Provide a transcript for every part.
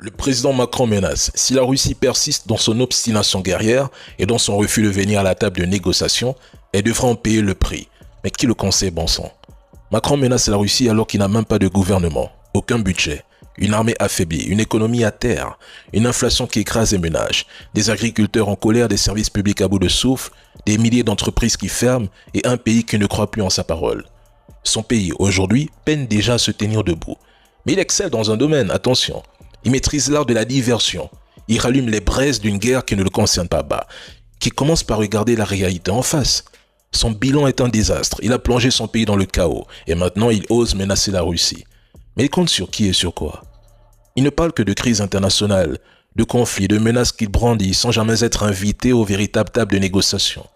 Le président Macron menace, si la Russie persiste dans son obstination guerrière et dans son refus de venir à la table de négociation, elle devra en payer le prix. Mais qui le conseille, bon sang? Macron menace la Russie alors qu'il n'a même pas de gouvernement, aucun budget, une armée affaiblie, une économie à terre, une inflation qui écrase les ménages, des agriculteurs en colère, des services publics à bout de souffle, des milliers d'entreprises qui ferment et un pays qui ne croit plus en sa parole. Son pays, aujourd'hui, peine déjà à se tenir debout. Mais il excelle dans un domaine, attention. Il maîtrise l'art de la diversion. Il rallume les braises d'une guerre qui ne le concerne pas bas, qui commence par regarder la réalité en face. Son bilan est un désastre. Il a plongé son pays dans le chaos et maintenant il ose menacer la Russie. Mais il compte sur qui et sur quoi? Il ne parle que de crise internationale, de conflits, de menaces qu'il brandit sans jamais être invité aux véritables tables de négociation.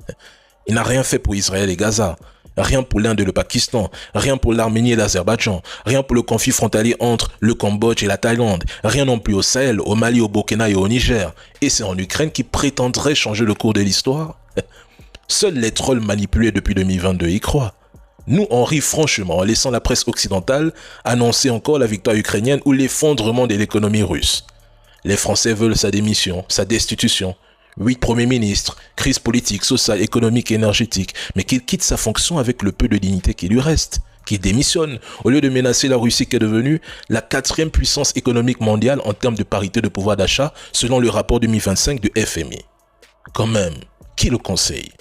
Il n'a rien fait pour Israël et Gaza, rien pour l'Inde et le Pakistan, rien pour l'Arménie et l'Azerbaïdjan, rien pour le conflit frontalier entre le Cambodge et la Thaïlande, rien non plus au Sahel, au Mali, au Burkina et au Niger. Et c'est en Ukraine qui prétendrait changer le cours de l'histoire? Seuls les trolls manipulés depuis 2022 y croient. Nous, on rit franchement en laissant la presse occidentale annoncer encore la victoire ukrainienne ou l'effondrement de l'économie russe. Les Français veulent sa démission, sa destitution. 8 premiers ministres, crise politique, sociale, économique et énergétique, mais qu'il quitte sa fonction avec le peu de dignité qui lui reste, qu'il démissionne, au lieu de menacer la Russie qui est devenue la 4e puissance économique mondiale en termes de parité de pouvoir d'achat, selon le rapport 2025 du FMI. Quand même, qui le conseille?